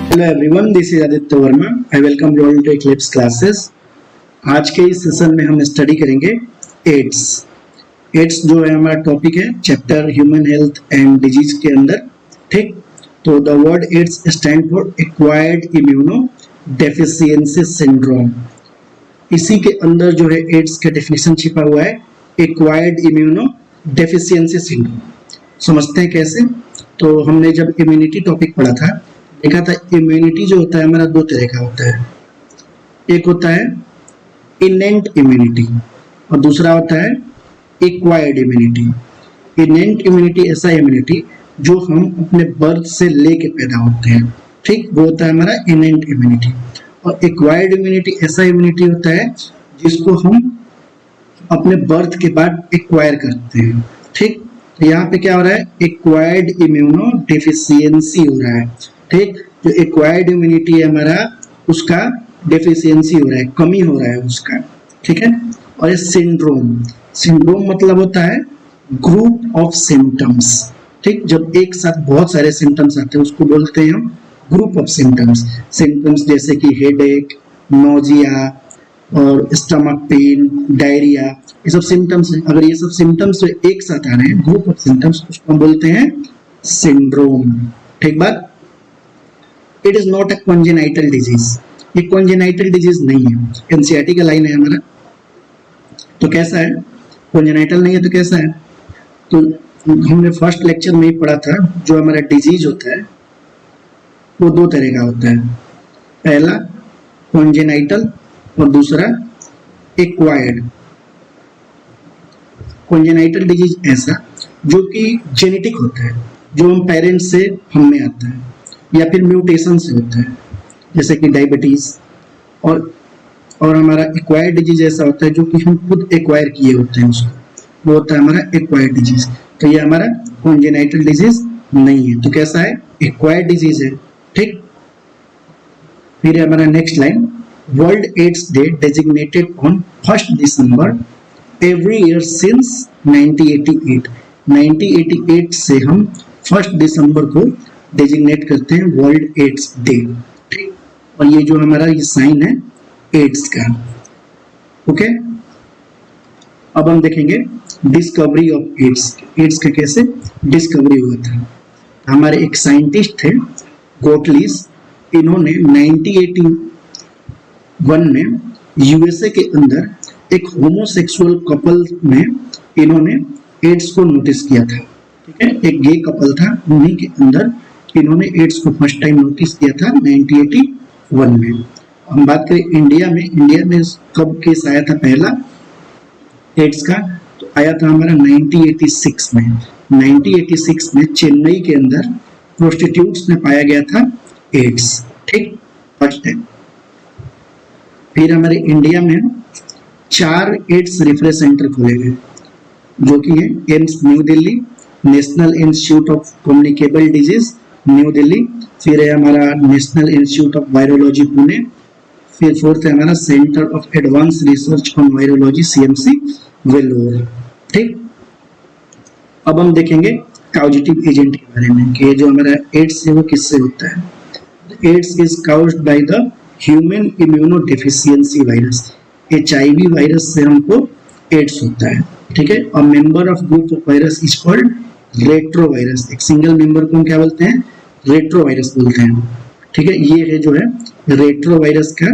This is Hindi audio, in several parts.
Hello everyone, this is Aditya Verma. I welcome you all to Eclipse classes. आज के इस सेशन में हम स्टडी करेंगे एड्स। एड्स जो है हमारा टॉपिक है chapter human health and disease के अंदर। ठीक, तो the word AIDS stand for acquired immunodeficiency syndrome. इसी के अंदर जो है एड्स का डेफिनेशन छिपा हुआ है, एक्वायर्ड इम्यूनो डेफिशिएंसी सिंड्रोम। समझते हैं कैसे। तो हमने जब इम्यूनिटी टॉपिक पढ़ा था, देखा था इम्यूनिटी जो होता है हमारा दो तरह का होता है। एक होता है इनेंट इम्यूनिटी और दूसरा होता है एक्वायर्ड इम्यूनिटी। इनेंट इम्यूनिटी ऐसा इम्यूनिटी जो हम अपने बर्थ से लेके पैदा होते हैं, ठीक, वो होता है हमारा इनेंट इम्यूनिटी। और एक्वायर्ड इम्यूनिटी ऐसा इम्यूनिटी होता है जिसको हम अपने बर्थ के बाद एक्वायर करते हैं। ठीक, तो यहाँ पे क्या हो रहा है, एक्वायर्ड इम्यूनो डेफिशिएंसी हो रहा है। ठीक, जो एक्वायर्ड इम्यूनिटी है हमारा, उसका डेफिशिएंसी हो रहा है, कमी हो रहा है उसका। ठीक है, और ये सिंड्रोम, सिंड्रोम मतलब होता है ग्रुप ऑफ सिम्टम्स। ठीक, जब एक साथ बहुत सारे सिम्टम्स आते हैं उसको बोलते हैं हम ग्रुप ऑफ सिम्टम्स। सिम्टम्स जैसे कि हेडेक, नोजिया और स्टमक पेन, डायरिया, ये सब सिम्टम्स हैं। अगर ये सब सिम्टम्स एक साथ आ रहे हैं, ग्रुप ऑफ सिम्टम्स, उसको हम बोलते हैं सिंड्रोम। ठीक बात। It is not a congenital disease, ये कॉन्जेनाइटल डिजीज नहीं है। एनसीईआरटी का लाइन है हमारा। तो कैसा है, कॉन्जेनाइटल नहीं है तो कैसा है। तो हमने फर्स्ट लेक्चर में ही पढ़ा था, जो हमारा डिजीज होता है वो दो तरह का होता है। पहला कॉन्जेनाइटल और दूसरा एक्वायर्ड। कॉन्जेनाइटल डिजीज ऐसा जो कि जेनेटिक होता है, जो हम पेरेंट्स से हम में आता है या फिर म्यूटेशन से होता है, जैसे कि डायबिटीज। और हमारा एक्वायर्ड डिजीज ऐसा होता है जो कि हम खुद एक्वायर किए होते हैं उसको, वो होता है हमारा एक्वायर्ड डिजीज। तो ये हमारा कॉन्जेनाइटल डिजीज नहीं है। तो कैसा है, एक्वायर्ड डिजीज है। ठीक, फिर हमारा next line, world AIDS day designated on 1 December every year since 1988। 1988 से हम 1 दिसंबर को डेजिग्नेट करते हैं वर्ल्ड एड्स डे। ठीक, और ये जो हमारा ये साइन है एड्स का। ओके, अब हम देखेंगे डिस्कवरी ऑफ एड्स। एड्स का कैसे डिस्कवरी हुआ था। हमारे एक साइंटिस्ट थे गोटलीस, इन्होंने 1981 में यूएसए के अंदर एक होमोसेक्सुअल कपल में इन्होंने एड्स को नोटिस किया था। ठीक है, एक गे कपल था, उन्हीं के अंदर इन्होंने एड्स को फर्स्ट टाइम नोटिस किया था 1981 में। हम बात करें इंडिया में, इंडिया में कब केस आया था पहला एड्स का, तो आया था हमारा 1986 में। 1986 में चेन्नई के अंदर प्रोस्टिट्यूट्स में पाया गया था एड्स। ठीक, फर्स्ट टाइम। फिर हमारे इंडिया में 4 एड्स रिफरेंस सेंटर खोले गए, जो कि है AIIMS new Delhi, national institute of communicable disease new Delhi, फिर है हमारा national institute of virology Pune, फिर फोर्थ है हमारा centre of advance research on virology CMC Vellore. ठीक, अब हम देखेंगे काउजेटिव एजेंट के बारे में कि जो हमारा एड्स है वो किससे होता है। AIDS is caused by the human immunodeficiency virus. HIV virus से हमको एड्स होता है। ठीक है, और member of group of virus is called retrovirus. एक सिंगल मेंबर को हम क्या बोलते हैं, रेट्रोवायरस बोलते हैं। ठीक है, ये है जो है रेट्रोवायरस का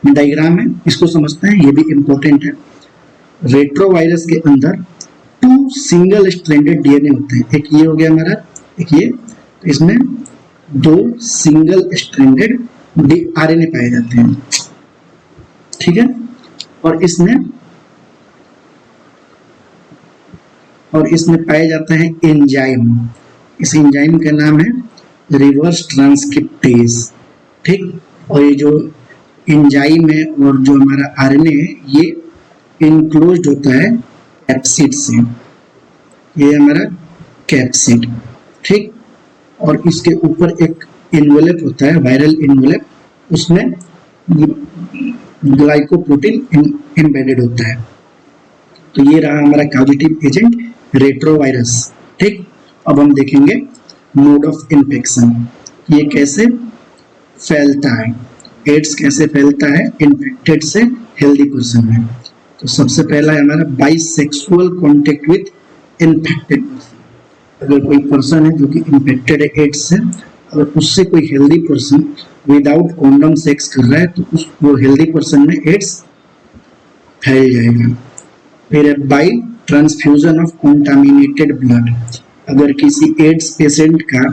डायग्राम है, इसको समझते हैं, ये भी इंपॉर्टेंट है। रेट्रोवायरस के अंदर 2 सिंगल स्ट्रैंडेड डीएनए होते हैं। एक ये हो गया हमारा, एक ये, तो इसमें 2 सिंगल स्ट्रैंडेड आरएनए पाए जाते हैं। ठीक है, और इसमें पाया जाता है एंजाइम। इस एंजाइम का नाम है रिवर्स ट्रांसक्रिप्टेज। ठीक, और ये जो एंजाइम है और जो हमारा आरएनए है, ये इनक्लोज्ड होता है कैप्सिड से। ये हमारा कैप्सिड। ठीक, और इसके ऊपर एक इन्वेलप होता है, वायरल इन्वेलप, उसमें ग्लाइकोप्रोटीन एम्बेडेड होता है। तो ये रहा हमारा काउजेटिव एजेंट रेट्रोवायरस। ठीक, अब हम देखेंगे मोड ऑफ इन्फेक्शन, ये कैसे फैलता है। एड्स कैसे फैलता है इन्फेक्टेड से हेल्दी पर्सन में? तो सबसे पहला है हमारा by sexual contact with infected person. अगर कोई पर्सन है जो कि इन्फेक्टेड है एड्स से, अगर उससे कोई healthy person without condom sex कर रहा है तो उस वो हेल्दी पर्सन में एड्स फैल जाएगा। फिर है by transfusion of contaminated blood. अगर किसी एड्स पेशेंट का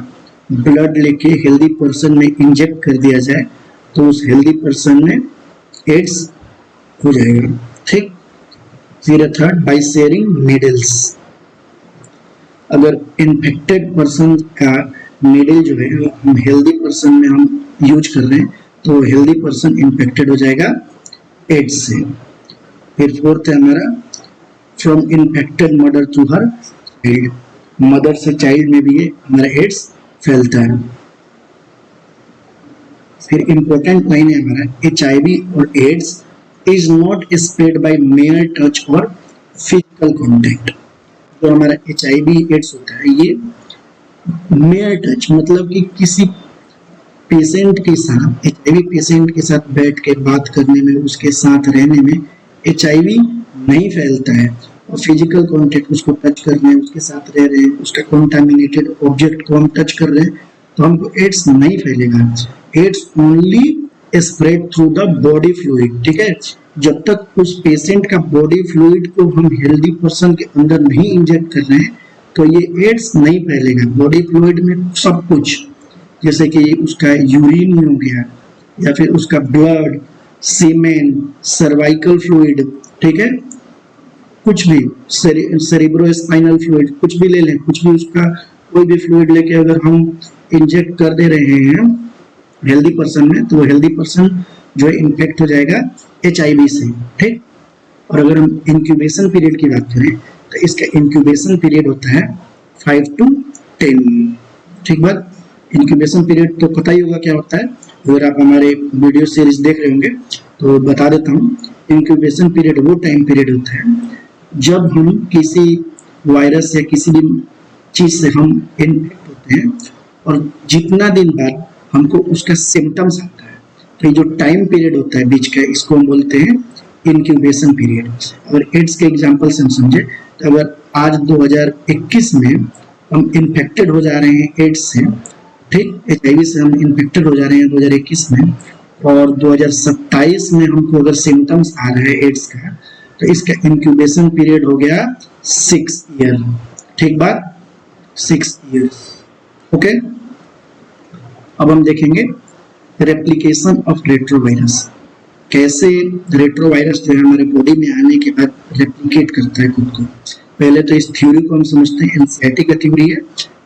ब्लड लेके हेल्दी पर्सन में इंजेक्ट कर दिया जाए तो उस हेल्दी पर्सन में एड्स हो जाएगा। ठीक। फिर थर्ड बाई शेयरिंग नीडल्स। अगर इन्फेक्टेड पर्सन का नीडल जो है हम हेल्दी पर्सन में हम यूज कर रहे हैं तो हेल्दी पर्सन इन्फेक्टेड हो जाएगा एड्स से। फिर फोर्थ है हमारा from infected mother to her child. Mother से चाइल्ड में भी ये हमारा एड्स फैलता है। फिर इंपॉर्टेंट लाइन है हमारा HIV और AIDS is not spread by mere touch और फिजिकल कांटेक्ट। जो हमारा HIV एड्स होता है ये मेयर टच मतलब कि किसी पेशेंट के साथ HIV पेशेंट के साथ बैठ के बात करने में उसके साथ रहने में HIV नहीं फैलता है, और फिजिकल कांटेक्ट उसको टच कर रहे हैं उसके साथ रह रहे हैं उसका कॉन्टामिनेटेड ऑब्जेक्ट को हम टच कर रहे हैं तो हमको एड्स नहीं फैलेगा। AIDS only spread through the body fluid. ठीक है, जब तक उस पेशेंट का बॉडी फ्लूइड को हम हेल्दी पर्सन के अंदर नहीं इंजेक्ट कर रहे हैं तो ये एड्स नहीं फैलेगा। बॉडी फ्लूइड में सब कुछ, जैसे कि उसका यूरिन हो गया या फिर उसका ब्लड, सीमेन, सर्वाइकल फ्लूइड, ठीक है, कुछ भी सेरिब्रोस्पाइनल फ्लूइड, कुछ भी ले लें, कुछ भी उसका कोई भी फ्लूइड लेके अगर हम इंजेक्ट कर दे रहे हैं हेल्दी पर्सन में तो वो हेल्दी पर्सन जो है इन्फेक्ट हो जाएगा HIV से। ठीक। और अगर हम इंक्यूबेशन पीरियड की बात करें तो इसका इंक्यूबेशन पीरियड होता है 5 to 10। ठीक बात। इंक्यूबेशन पीरियड तो पता ही होगा क्या होता है, अगर आप हमारे वीडियो सीरीज देख रहे होंगे तो बता देता हूँ। इंक्यूबेशन पीरियड वो टाइम पीरियड होता है जब हम किसी वायरस या किसी भी चीज से हम इन्फेक्ट होते हैं और जितना दिन बाद हमको उसका सिम्टम्स आता है तो ये जो टाइम पीरियड होता है बीच का इसको हम बोलते हैं इंक्यूबेशन पीरियड। अगर एड्स के एग्जांपल से हम समझे तो अगर आज 2021 में हम इन्फेक्टेड हो जा रहे हैं एड्स से, ठीक, HIV से हम इन्फेक्टेड हो जा रहे हैं 2021 में, और 2027 में हमको अगर सिम्टम्स आ रहा है एड्स का तो इसका इंक्यूबेशन पीरियड हो गया 6 ईयर। ठीक बात, 6 ईयर्स। ओके। अब हम देखेंगे रेप्लिकेशन ऑफ रेट्रोवायरस। कैसे रेट्रोवायरस जो है हमारे बॉडी में आने के बाद रेप्लिकेट करता है खुद को। पहले तो इस थ्योरी को हम समझते हैं, एनसीईआरटी का थ्योरी है,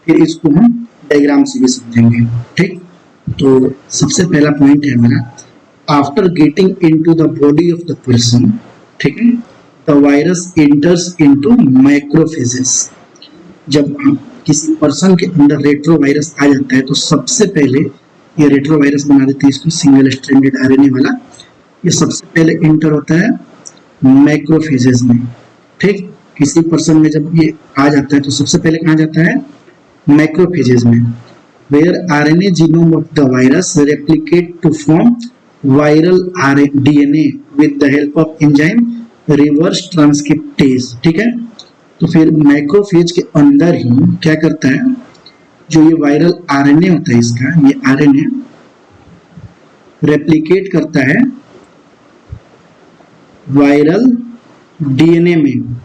फिर इसको हम डायग्राम से भी समझेंगे। ठीक। तो सबसे पहला पॉइंट है हमारा after getting into the body of the person, ठीक है, the virus enters into microphages. जब हम किसी पर्सन के अंदर रेट्रोवायरस आ जाता है तो सबसे पहले ये रेट्रोवायरस बना देते हैं इसको सिंगल स्ट्रैंडेड आरएनए वाला। ये सबसे पहले इंटर होता है माइक्रोफेजेस में। ठीक। किसी पर्सन में जब ये आ जाता है तो सबसे पहले कहाँ जाता है माइक्रोफेजेस में, where RNA genome of the virus replicate to form viral DNA with the help of enzyme reverse transcriptase। ठीक है, तो फिर माइक्रोफेज के अंदर ही क्या करता है, जो ये वायरल RNA होता है इसका, ये RNA रेप्लिकेट करता है वायरल DNA में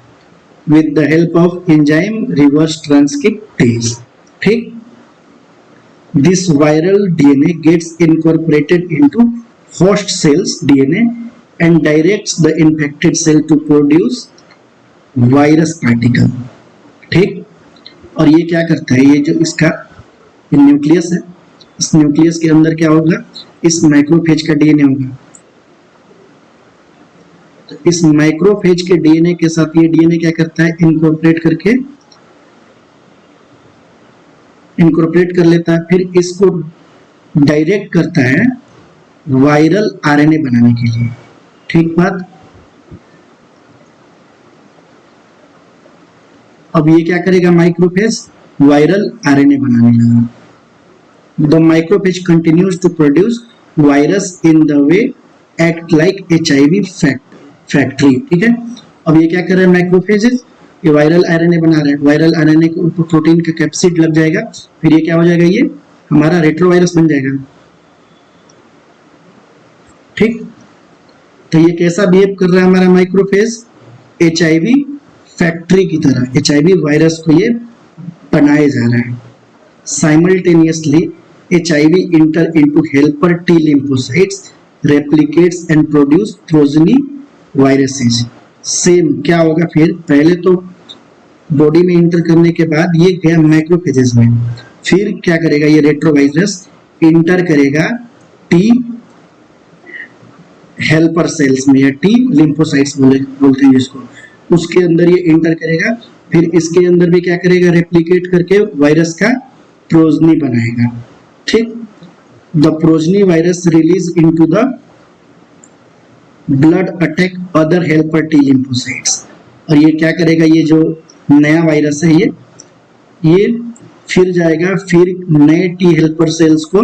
with the help of enzyme reverse transcriptase। ठीक। This viral DNA gets incorporated into host cells DNA and directs the infected cell to produce virus particle। ठीक। और ये क्या करता है, ये जो इसका न्यूक्लियस है, इस न्यूक्लियस के अंदर क्या होगा, इस माइक्रोफेज का DNA होगा। तो इस माइक्रोफेज के DNA के साथ ये DNA क्या करता है, इनकॉर्पोरेट कर लेता है, फिर इसको डायरेक्ट करता है वायरल RNA बनाने के लिए। ठीक बात। अब ये क्या करेगा, माइक्रोफेज वायरल RNA बनाने लगा। The macrophage continues to produce virus in the way act like HIV factory. ठीक है, अब ये क्या कर रहा है माइक्रोफेजेस, ये वायरल आरएनए बना रहा है। वायरल आरएनए के ऊपर प्रोटीन का कैप्सिड लग जाएगा, फिर ये क्या हो जाएगा, ये हमारा रेट्रोवायरस बन जाएगा। ठीक, तो ये कैसा बिहेव कर रहा है हमारा माइक्रोफेज, HIV फैक्ट्री की तरह HIV वायरस को ये बनाया जा रहा है। Simultaneously HIV enter into helper T lymphocytes, replicates and produce progeny viruses। Same क्या होगा फिर, पहले तो बॉडी में इंटर करने के बाद ये गया मैक्रोफेजेस में, फिर क्या करेगा ये रेट्रोवायरस इंटर करेगा टी हेल्पर सेल्स में या टी लिम्फोसाइट्स बोलते हैं जिसको, उसके अंदर ये इंटर करेगा, फिर इसके अंदर भी क्या करेगा, रेप्लिकेट करके वायरस का प्रोजनी बनाएगा। ठीक, the progeny virus release into the blood attack other helper T lymphocytes. और ये क्या करेगा, ये जो नया वायरस है ये फिर जाएगा, फिर नए टी हेल्पर सेल्स को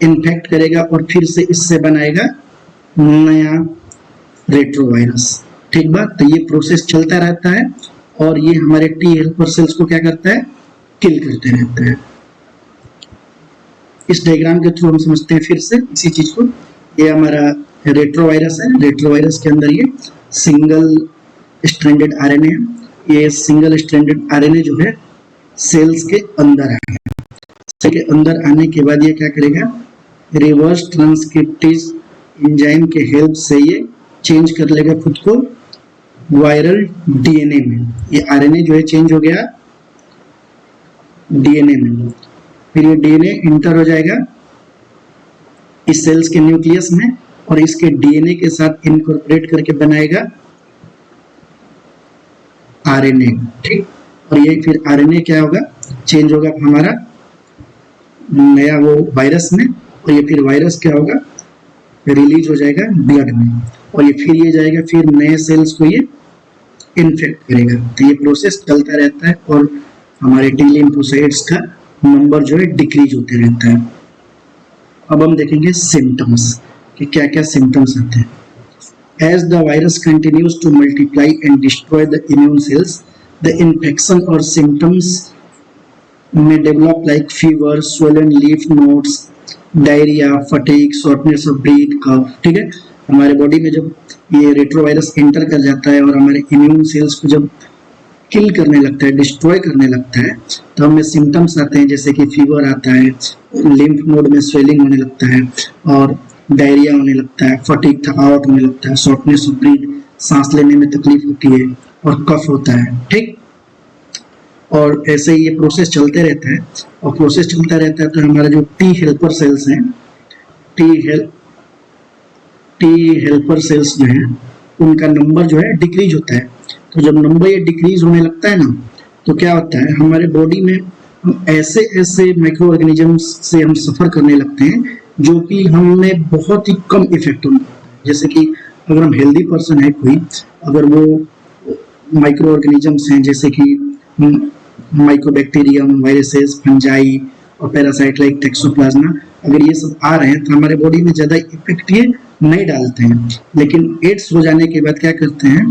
इन्फेक्ट करेगा और फिर से इससे बनाएगा नया रेट्रोवायरस। ठीक बात, तो ये प्रोसेस चलता रहता है और ये हमारे टी हेल्पर सेल्स को क्या करता है, किल करते रहता है। इस डायग्राम के थ्रू हम समझते हैं फिर से इसी चीज को। ये हमारा रेट्रोवायरस है, रेट्रोवायरस के अंदर ये सिंगल स्ट्रैंडेड आरएनए है। ये सिंगल स्ट्रैंडेड आरएनए जो है सेल्स के अंदर आएगा, सेल के अंदर आने के बाद ये क्या करेगा, रिवर्स ट्रांसक्रिप्टेज एंजाइम के हेल्प से ये चेंज कर लेगा खुद को वायरल डीएनए में। ये आरएनए जो है चेंज हो गया डीएनए में, फिर ये डीएनए इंटर हो जाएगा इस सेल्स के न्यूक्लियस में और इसके डीएनए के साथ इनकॉर्पोरेट करके बनाएगा आरएनए। ठीक, और ये फिर आरएनए क्या होगा, चेंज होगा हमारा नया वो वायरस में, और ये फिर वायरस क्या होगा, रिलीज हो जाएगा ब्लड में, और ये फिर ये जाएगा फिर नए सेल्स को ये इन्फेक्ट करेगा। तो ये प्रोसेस चलता रहता है और हमारे टी लिम्फोसाइट्स का नंबर जो है डिक्रीज होते रहता है। अब हम देखेंगे सिम्टम्स कि क्या क्या सिम्टम्स आते हैं। As the virus continues to multiply and destroy the immune cells, the infection or symptoms may develop like fever, swollen lymph nodes, diarrhoea, fatigue, shortness of breath, cough. ठीक है, हमारे बॉडी में जब ये रेट्रोवायरस एंटर कर जाता है और हमारे इम्यून सेल्स को जब किल करने लगता है, डिस्ट्रॉय करने लगता है, तो हमें सिम्टम्स आते हैं जैसे कि फीवर आता है, लिम्फ नोड में स्वेलिंग होने लगता है और डायरिया होने लगता है, फटीग थकावट होने लगता है, शॉर्टनेस ऑफ ब्रीथ सांस लेने में तकलीफ होती है और कफ होता है। ठीक, और ऐसे ही ये प्रोसेस चलते रहता है और प्रोसेस चलता रहता है तो हमारा जो टी हेल्पर सेल्स हैं, टी हेल्पर सेल्स जो हैं उनका नंबर जो है डिक्रीज होता है। तो जब नंबर ये डिक्रीज होने लगता है ना, तो क्या होता है हमारे बॉडी में हम ऐसे माइक्रो ऑर्गेनिजम्स से हम सफर करने लगते हैं जो कि हमें बहुत ही कम इफेक्ट होता है। जैसे कि अगर हम हेल्दी पर्सन है कोई, अगर वो माइक्रो ऑर्गेनिजम्स हैं जैसे कि माइकोबैक्टीरियम, वायरसेस, फंजाई और पैरासाइट लाइक टैक्सोप्लाज्मा, अगर ये सब आ रहे हैं तो हमारे बॉडी में ज़्यादा इफेक्ट ये नहीं डालते हैं। लेकिन एड्स हो जाने के बाद क्या करते हैं,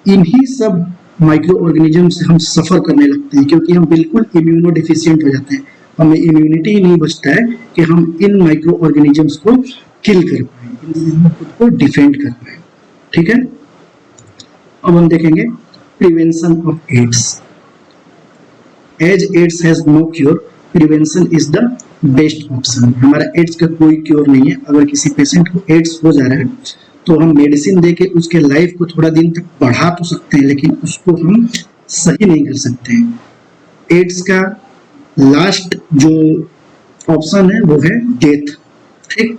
इन्हीं सब माइक्रो ऑर्गेनिज्म से हम सफ़र करने लगते हैं क्योंकि हम बिल्कुल इम्यूनो डिफिशियंट हो जाते हैं। हमें इम्यूनिटी ही नहीं बचता है कि हम इन माइक्रो ऑर्गेनिजम्स को किल कर पाए, इनसे खुद को डिफेंड कर पाए। ठीक है, अब हम देखेंगे prevention of AIDS. As AIDS has no cure, prevention is the best option. हमारा एड्स का कोई क्योर नहीं है। अगर किसी पेशेंट को एड्स हो जा रहा है तो हम मेडिसिन देके उसके लाइफ को थोड़ा दिन तक बढ़ा तो सकते हैं, लेकिन उसको हम सही नहीं कर सकते हैं। एड्स का लास्ट जो ऑप्शन है वो है डेथ। ठीक,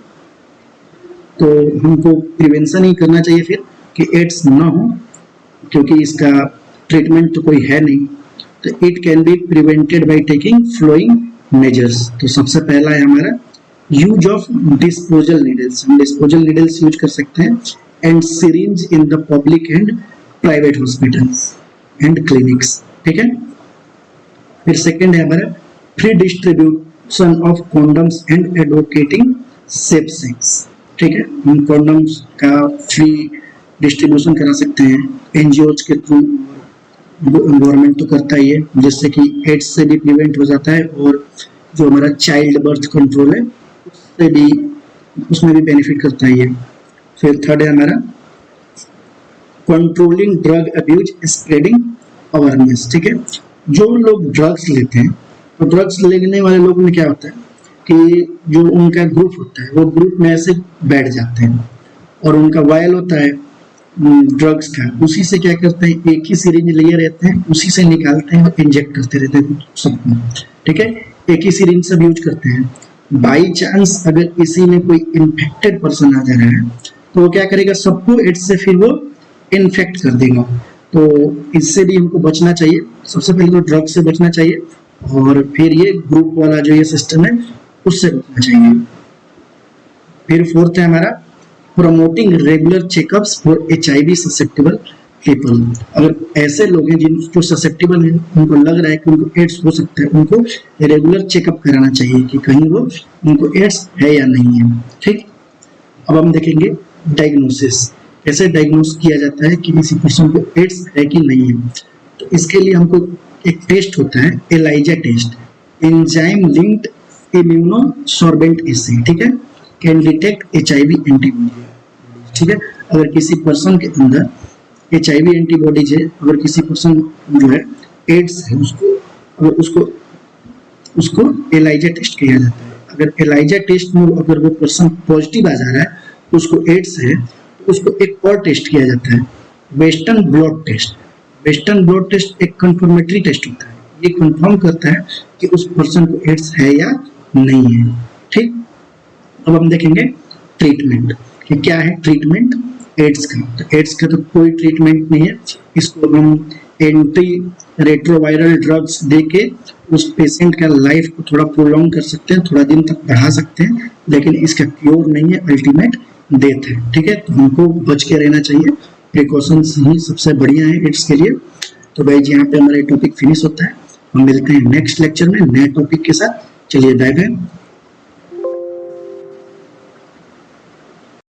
तो हमको प्रिवेंशन ही करना चाहिए फिर कि एड्स ना हो, क्योंकि इसका ट्रीटमेंट तो कोई है नहीं। तो it can be prevented by taking following measures. तो सबसे पहला है हमारा यूज ऑफ डिस्पोजल नीडल्स। हम डिस्पोजल नीडल्स यूज कर सकते हैं and syringe in the public and private hospitals and clinics. ठीक है, फिर सेकंड है हमारा free distribution of condoms and advocating safe sex. ठीक है, हम कॉन्डम्स का फ्री डिस्ट्रीब्यूशन करा सकते हैं एनजीओज के थ्रू, गवर्नमेंट तो करता ही है, जिससे कि एड्स से भी प्रिवेंट हो जाता है, और जो हमारा चाइल्ड बर्थ कंट्रोल है उससे भी, उसमें भी बेनिफिट करता है ये। फिर थर्ड है हमारा controlling drug abuse spreading awareness. ठीक है, जो लोग ड्रग्स लेते हैं, तो ड्रग्स लेने वाले लोगों में क्या होता है कि जो उनका ग्रुप होता है वो ग्रुप में ऐसे बैठ जाते हैं, और उनका वायल होता है ड्रग्स का, उसी से क्या करते हैं, एक ही सिरिंज लिए रहते हैं, उसी से निकालते हैं और इंजेक्ट करते रहते हैं सबको। ठीक है, एक ही सिरिंज सब यूज करते हैं। बाई चांस अगर किसी में कोई इन्फेक्टेड पर्सन आ जा रहा है तो वो क्या करेगा, सबको एड्स से फिर वो इन्फेक्ट कर देगा। तो इससे भी हमको बचना चाहिए, सबसे पहले तो ड्रग से बचना चाहिए, और फिर ये ग्रुप वाला जो ये सिस्टम है उससे बचना चाहिए। फिर फोर्थ है हमारा promoting regular checkups for HIV susceptible people. अगर ऐसे लोग हैं जिनको ससेप्टेबल है, उनको लग रहा है कि उनको एड्स हो सकता है, उनको रेगुलर चेकअप कराना चाहिए कि कहीं वो उनको एड्स है या नहीं है। ठीक, अब हम देखेंगे डायग्नोसिस, कैसे डायग्नोस किया जाता है कि किसी पर्सन को एड्स है कि नहीं है। तो इसके लिए हमको एक टेस्ट होता है ELISA test, enzyme linked immunosorbent assay. ठीक है, कैन डिटेक्ट HIV एंटीबॉडी। ठीक है, अगर किसी पर्सन के अंदर HIV एंटीबॉडीज है, अगर किसी पर्सन जो है एड्स है, उसको एलाइजा टेस्ट किया जाता है। अगर एलाइजा टेस्ट में अगर वो पर्सन पॉजिटिव आ जा रहा है तो उसको एड्स है, तो उसको एक और टेस्ट किया जाता है western blood test. Western blood test एक कंफर्मेटरी टेस्ट होता है, ये कंफर्म करता है कि उस पर्सन को एड्स है या नहीं है। ठीक, अब हम देखेंगे ट्रीटमेंट कि क्या है ट्रीटमेंट एड्स का। तो एड्स का तो कोई ट्रीटमेंट नहीं है, इसको हम एंटी रेट्रोवायरल ड्रग्स देके उस पेशेंट का लाइफ को थोड़ा प्रोलॉन्ग कर सकते हैं, थोड़ा दिन तक बढ़ा सकते हैं, लेकिन इसका क्योर नहीं है, अल्टीमेट डेथ है। ठीक है, तो हमको बच के रहना चाहिए, प्रिकॉशंस ही सबसे बढ़िया है एड्स के लिए। तो भाई यहाँ पे हमारा टॉपिक फिनिश होता है, हम मिलते हैं नेक्स्ट लेक्चर में नए टॉपिक के साथ। चलिए बाय बाय।